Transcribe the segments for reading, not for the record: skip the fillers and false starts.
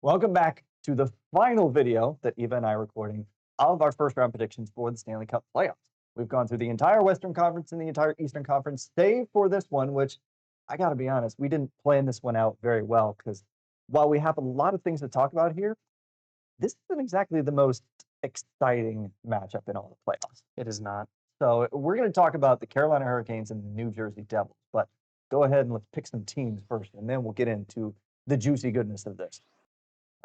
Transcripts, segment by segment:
Welcome back to the final video that Eva and I are recording of our first round predictions for the Stanley Cup playoffs. We've gone through the entire Western Conference and the entire Eastern Conference, save for this one, which I got to be honest, we didn't plan this one out very well because while we have a lot of things to talk about here, this isn't exactly the most exciting matchup in all the playoffs. It is not. So we're going to talk about the Carolina Hurricanes and the New Jersey Devils, but go ahead and let's pick some teams first, and then we'll get into the juicy goodness of this.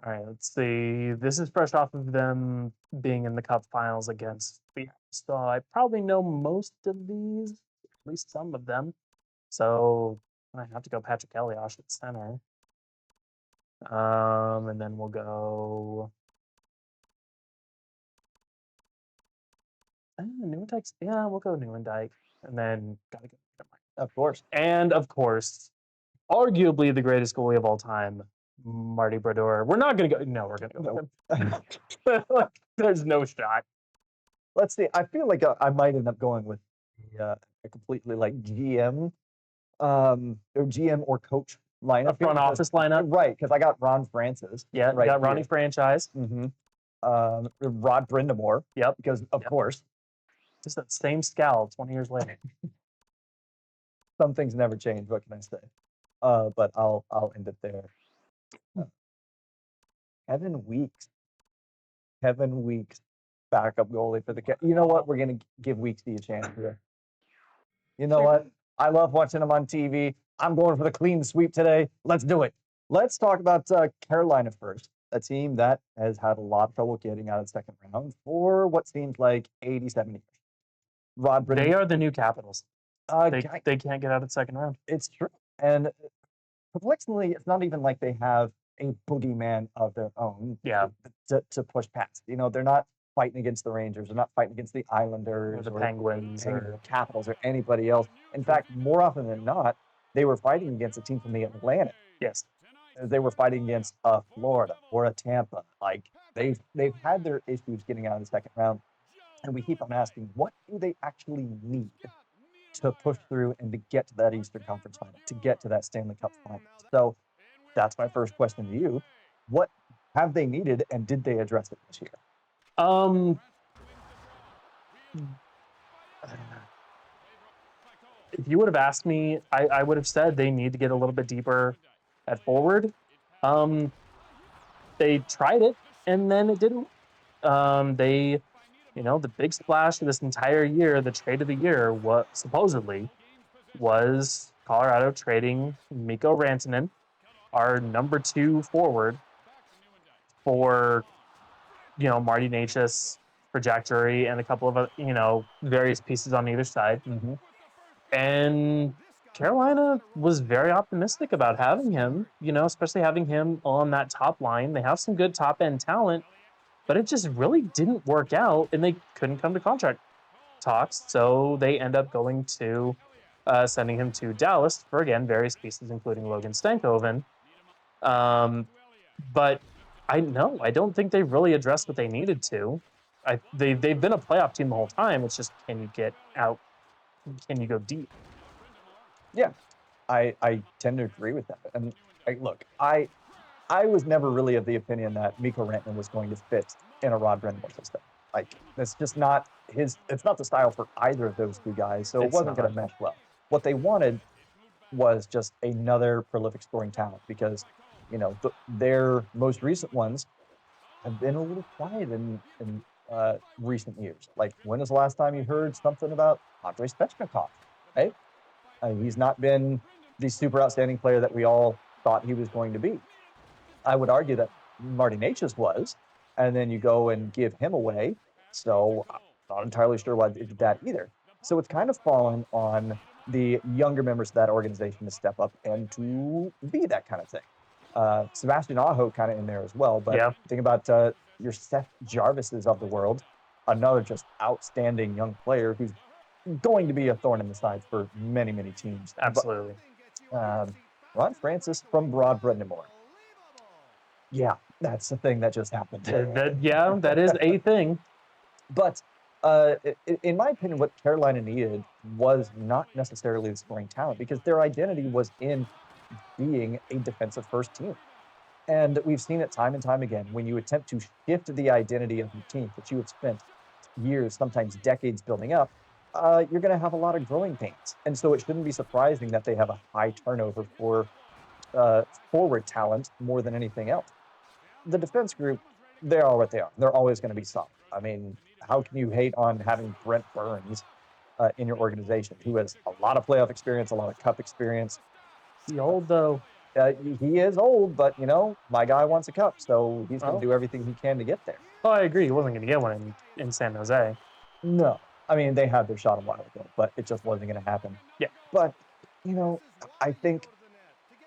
All right, let's see. This is fresh off of them being in the Cup Finals against the. So I probably know most of these, at least some of them. So I have to go Patrick Elias at center. And then we'll go. Newendijk. Yeah, we'll go Newendijk, and then gotta go. Of course. And of course, arguably the greatest goalie of all time, Marty Brodeur. We're not going to go. No, we're going to go with him. There's no shot. Let's see. I feel like I might end up going with a completely like GM or coach lineup. A front office lineup. Right, because I got Ron Francis. Yeah, right, you got Ronnie Franchise. Mm-hmm. Rod Brindamore. Yep. Because, of course. Just that same scowl 20 years later. Some things never change, what can I say? But I'll end it there. Kevin Weeks, backup goalie for the. You know what? We're gonna give Weeksy a chance here. You know what? I love watching him on TV. I'm going for the clean sweep today. Let's do it. Let's talk about Carolina first. A team that has had a lot of trouble getting out of the second round for what seems like 87 years. Rod Brindamore. They are the new Capitals. They can't get out of the second round. It's true. And perplexingly, it's not even like they have a boogeyman of their own to push past. You know, they're not fighting against the Rangers. They're not fighting against the Islanders or the Penguins or Capitals or anybody else. In fact, more often than not, they were fighting against a team from the Atlantic. Yes. They were fighting against a Florida or a Tampa. Like, they've had their issues getting out of the second round. And we keep on asking, what do they actually need to push through and to get to that Eastern Conference final, to get to that Stanley Cup final? So that's my first question to you. What have they needed, and did they address it this year? If you would have asked me, I would have said they need to get a little bit deeper at forward. They tried it, and then it didn't. The big splash of this entire year, the trade of the year, what supposedly was Colorado trading Mikko Rantanen, our number 2 forward, for Marty Necas, for Jack Drury, and a couple of various pieces on either side. Mm-hmm. And Carolina was very optimistic about having him, especially having him on that top line. They have some good top end talent, but it just really didn't work out, and they couldn't come to contract talks. So they end up going to sending him to Dallas for, again, various pieces, including Logan Stankoven. But I don't think they really addressed what they needed to. They've been a playoff team the whole time. It's just, can you get out? Can you go deep? Yeah, I tend to agree with that. And look, I was never really of the opinion that Mikko Rantanen was going to fit in a Rod Brindamore system. Like, it's just not it's not the style for either of those two guys, so it wasn't going to mesh well. What they wanted was just another prolific scoring talent because, their most recent ones have been a little quiet in recent years. Like, when was the last time you heard something about Andrei Svechnikov, right? He's not been the super outstanding player that we all thought he was going to be. I would argue that Marty Necas was, and then you go and give him away. So I'm not entirely sure why they did that either. So it's kind of fallen on the younger members of that organization to step up and to be that kind of thing. Sebastian Aho kind of in there as well. But think about your Seth Jarvises of the world, another just outstanding young player who's going to be a thorn in the side for many, many teams. Absolutely. But, Ron Francis from Rod Brindamore. Yeah, that's the thing that just happened. That is a thing. But in my opinion, what Carolina needed was not necessarily the scoring talent because their identity was in being a defensive first team. And we've seen it time and time again when you attempt to shift the identity of your team that you have spent years, sometimes decades building up, you're going to have a lot of growing pains. And so it shouldn't be surprising that they have a high turnover for forward talent more than anything else. The defense group, they are what they are. They're always going to be solid. I mean, how can you hate on having Brent Burns in your organization, who has a lot of playoff experience, a lot of cup experience? The old though. He is old, but my guy wants a cup, so he's going Oh. to do everything he can to get there. Oh, I agree. He wasn't going to get one in San Jose. No, I mean they had their shot a while ago, but it just wasn't going to happen. Yeah. But I think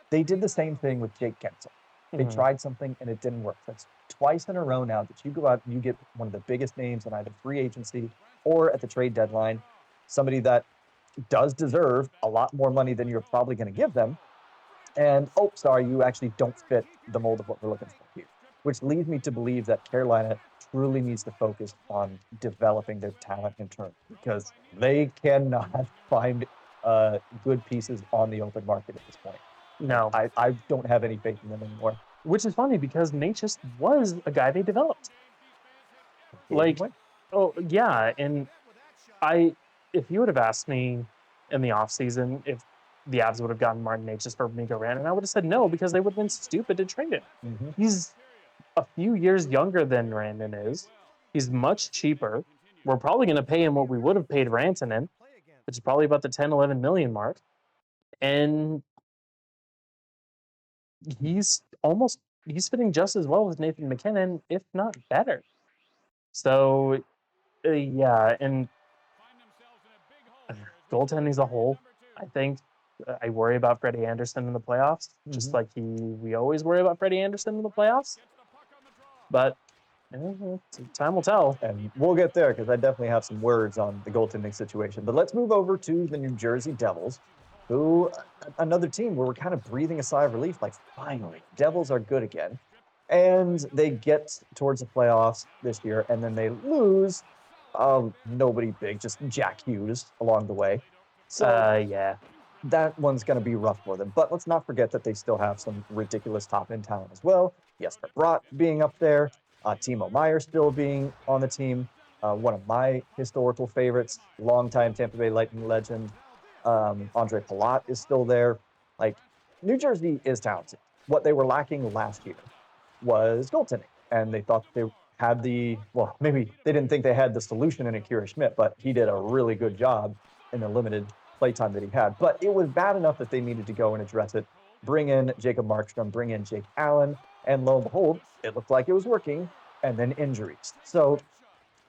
they did the same thing with Jake Gensel. They tried something and it didn't work. That's twice in a row now that you go out and you get one of the biggest names in either free agency or at the trade deadline, somebody that does deserve a lot more money than you're probably going to give them. And sorry, you actually don't fit the mold of what we're looking for here. Which leads me to believe that Carolina truly needs to focus on developing their talent in turn, because they cannot find good pieces on the open market at this point. No. I don't have any faith in them anymore. Which is funny because Nate just was a guy they developed. Like, oh yeah, and if you would have asked me in the offseason if the Avs would have gotten Martin Necas for Miko Rantanen, I would have said no, because they would have been stupid to trade him. Mm-hmm. He's a few years younger than Rantanen is. He's much cheaper. We're probably going to pay him what we would have paid Rantanen, which is probably about the 10, 11 million mark. And he's fitting just as well with Nathan McKinnon, if not better. So, yeah, and goaltending as a whole, I think I worry about Freddie Anderson in the playoffs, just like we always worry about Freddie Anderson in the playoffs. But time will tell. And we'll get there, because I definitely have some words on the goaltending situation. But let's move over to the New Jersey Devils, who, another team where we're kind of breathing a sigh of relief, like, finally, Devils are good again. And they get towards the playoffs this year, and then they lose. Nobody big, just Jack Hughes along the way. So yeah, that one's going to be rough for them. But let's not forget that they still have some ridiculous top-end talent as well. Jesper Bratt being up there, Timo Meier still being on the team. One of my historical favorites, longtime Tampa Bay Lightning legend, Andre Palat is still there. Like, New Jersey is talented. What they were lacking last year was goaltending, and they thought they had maybe they didn't think they had the solution in Akira Schmidt, but he did a really good job in the limited playtime that he had. But it was bad enough that they needed to go and address it, bring in Jacob Markstrom, bring in Jake Allen, and lo and behold, it looked like it was working, and then injuries. So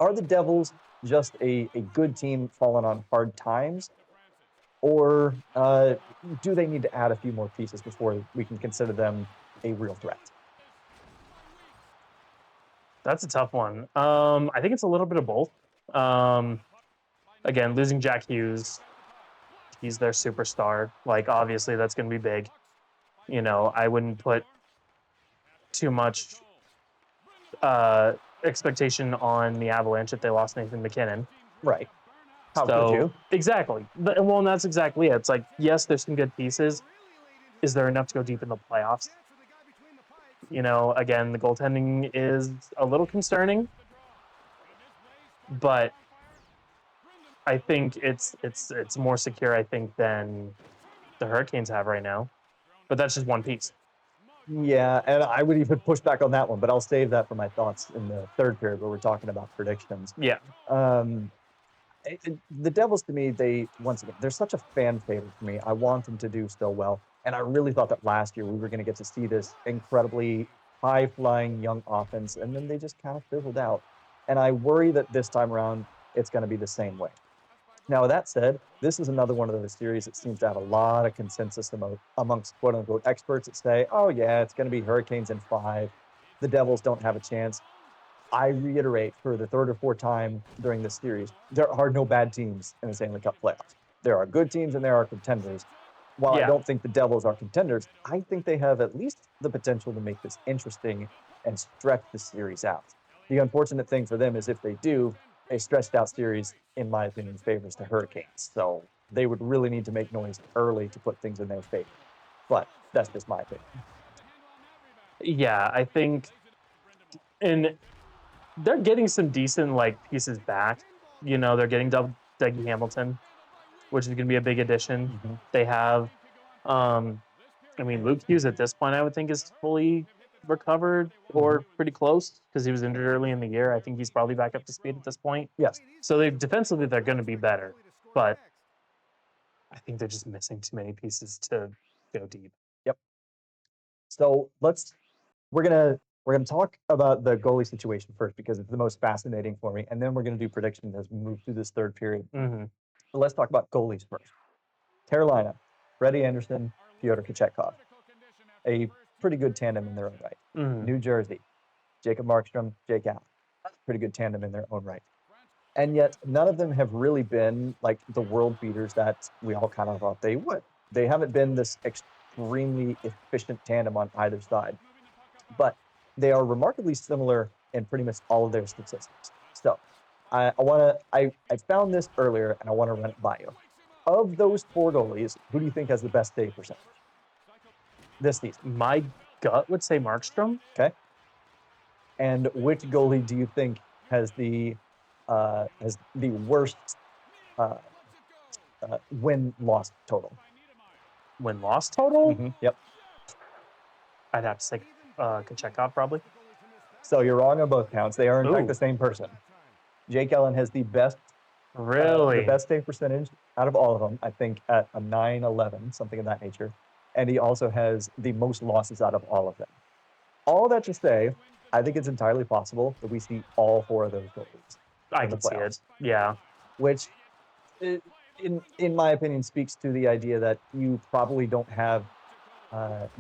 are the Devils just a good team falling on hard times, or do they need to add a few more pieces before we can consider them a real threat? That's a tough one. I think it's a little bit of both. Again, losing Jack Hughes, he's their superstar. Like, obviously, that's going to be big. I wouldn't put too much expectation on the Avalanche if they lost Nathan McKinnon. Right. How could you? Exactly. Well, and that's exactly it. It's like, yes, there's some good pieces. Is there enough to go deep in the playoffs? Again, the goaltending is a little concerning, but I think it's more secure, I think, than the Hurricanes have right now. But that's just one piece. Yeah, and I would even push back on that one, but I'll save that for my thoughts in the third period where we're talking about predictions. Yeah. The Devils, to me, they're such a fan favorite for me. I want them to do still well. And I really thought that last year we were going to get to see this incredibly high-flying young offense, and then they just kind of fizzled out. And I worry that this time around it's going to be the same way. Now, with that said, this is another one of those series that seems to have a lot of consensus amongst quote-unquote experts that say, oh, yeah, it's going to be Hurricanes in 5. The Devils don't have a chance. I reiterate for the third or fourth time during this series, there are no bad teams in the Stanley Cup playoffs. There are good teams and there are contenders. While I don't think the Devils are contenders, I think they have at least the potential to make this interesting and stretch the series out. The unfortunate thing for them is if they do, a stretched out series, in my opinion, favors the Hurricanes. So they would really need to make noise early to put things in their favor. But that's just my opinion. Yeah, I think, and they're getting some decent pieces back. They're getting Dougie Hamilton, which is going to be a big addition. Mhm. They have, um, Luke Hughes at this point, I would think is fully recovered or pretty close because he was injured early in the year. I think he's probably back up to speed at this point. Yes. So defensively they're going to be better, but I think they're just missing too many pieces to go deep. So we're gonna talk about the goalie situation first because it's the most fascinating for me, and then we're gonna do predictions as we move through this third period. Mm-hmm. But let's talk about goalies first. Carolina, Freddie Anderson, Fyodor Kochetkov, a pretty good tandem in their own right. Mm-hmm. New Jersey, Jacob Markstrom, Jake Allen, pretty good tandem in their own right. And yet, none of them have really been like the world beaters that we all kind of thought they would. They haven't been this extremely efficient tandem on either side, but they are remarkably similar in pretty much all of their statistics. So, I found this earlier, and I want to run it by you. Of those four goalies, who do you think has the best save percentage this season? My gut would say Markstrom. Okay. And which goalie do you think has the worst win-loss total? Win-loss total? Yep. I'd have to say Kochetkov probably. So you're wrong on both counts. They are in fact Ooh. the same person. Jake Allen has the best Really? the best save percentage out of all of them, I think at a 911, something of that nature. And he also has the most losses out of all of them. All that to say, I think it's entirely possible that we see all four of those goalies. I in the can see it. playoffs. Yeah. Which, in my opinion, speaks to the idea that you probably don't have the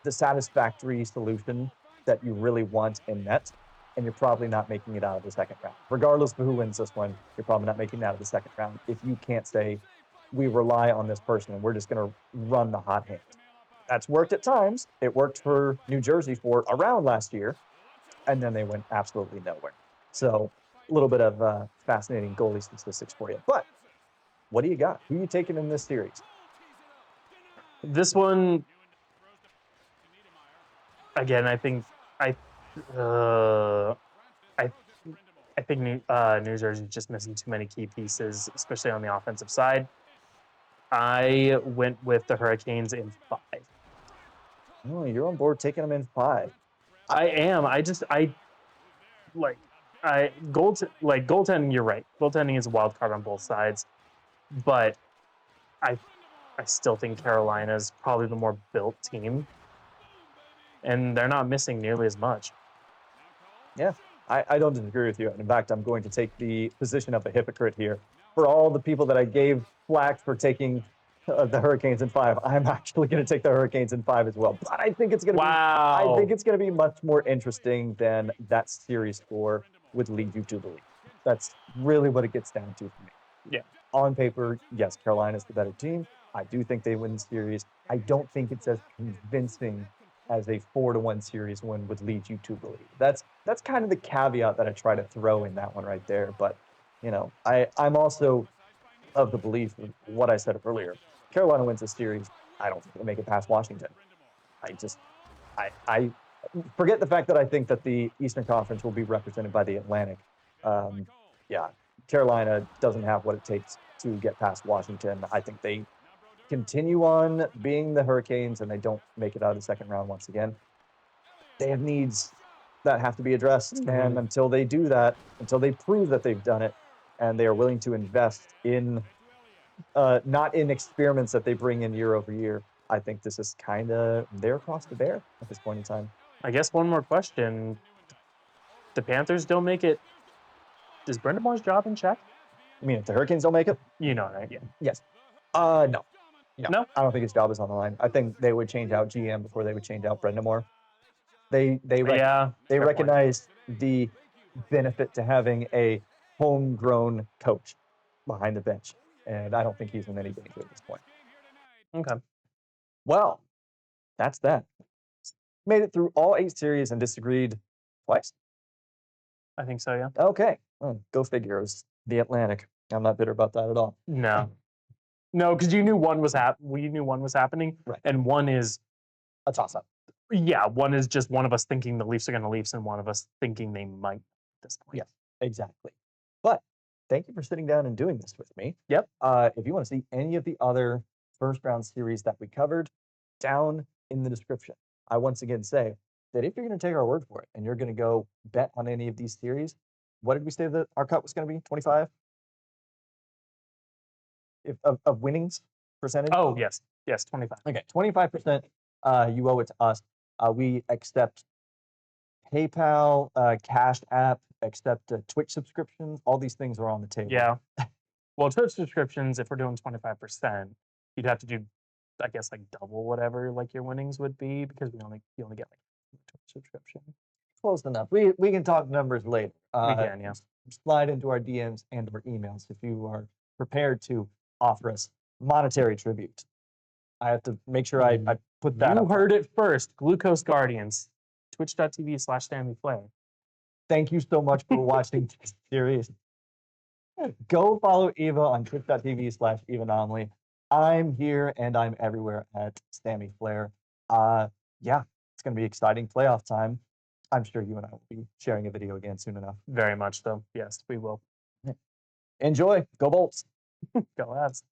satisfactory solution that you really want in net, and you're probably not making it out of the second round. Regardless of who wins this one, you're probably not making it out of the second round if you can't say, we rely on this person and we're just going to run the hot hand. That's worked at times. It worked for New Jersey for around last year, and then they went absolutely nowhere. So a little bit of fascinating goalie statistics for you. But what do you got? Who are you taking in this series? This one, again, I think New Jersey's just missing too many key pieces, especially on the offensive side. I went with the Hurricanes in 5. Oh, you're on board taking them in 5. I am. Goaltending. You're right. Goaltending is a wild card on both sides, but I still think Carolina's probably the more built team, and they're not missing nearly as much. Yeah, I don't disagree with you. In fact, I'm going to take the position of a hypocrite here. For all the people that I gave flack for taking the Hurricanes in 5, I'm actually going to take the Hurricanes in 5 as well. But I think it's going to I think it's going to be much more interesting than that series score would lead you to believe. That's really what it gets down to for me. Yeah. On paper, yes, Carolina's the better team. I do think they win the series. I don't think it's as convincing as a 4-1 series win would lead you to believe. That's kind of the caveat that I try to throw in that one right there. But, I'm also of the belief of what I said earlier. Carolina wins the series. I don't think they'll make it past Washington. I forget the fact that I think that the Eastern Conference will be represented by the Atlantic. Carolina doesn't have what it takes to get past Washington. I think they continue on being the Hurricanes and they don't make it out of the second round once again. They have needs that have to be addressed. Mm-hmm. And until they do that, until they prove that they've done it and they are willing to invest in not in experiments that they bring in year over year, I think this is kind of their cross to bear at this point in time. I guess one more question. The Panthers don't make it. Is Brendan Moore's job in check? I mean, if the Hurricanes don't make it? You know, right? Yeah. Yes. No. No? I don't think his job is on the line. I think they would change out GM before they would change out Brendan Moore. They recognize the benefit to having a homegrown coach behind the bench. And I don't think he's in any danger at this point. Okay. Well, that's that. Made it through all 8 series and disagreed twice? I think so, yeah. Okay. Go figure. It was the Atlantic. I'm not bitter about that at all. No. No, because you knew one was happening. Right. And one is a toss-up. Yeah, one is just one of us thinking the Leafs are going to Leafs, and one of us thinking they might at this point. Yes, exactly. But thank you for sitting down and doing this with me. Yep. If you want to see any of the other first round series that we covered, down in the description. I once again say that if you're going to take our word for it and you're going to go bet on any of these series, what did we say that our cut was going to be? 25 of winnings percentage? Oh, yes. Yes, 25. Okay, 25%. You owe it to us. We accept PayPal, Cash App, accept Twitch subscriptions. All these things are on the table. Yeah. Well, Twitch subscriptions, if we're doing 25%, you'd have to do, I guess, like double whatever like your winnings would be, because you only get like a Twitch subscription. Close enough. We can talk numbers later. We can, yeah. Slide into our DMs and our emails if you are prepared to offer us monetary tribute. I have to make sure I put that You up. heard it first. Glucose Guardians. Twitch.tv/StammyFlair. Thank you so much for watching this series. Go follow Eva on twitch.tv/EvAnomaly. I'm here and I'm everywhere at Stammy Flair. Yeah, it's going to be exciting playoff time. I'm sure you and I will be sharing a video again soon enough. Very much so. Yes, we will. Enjoy. Go Bolts. Go Avs.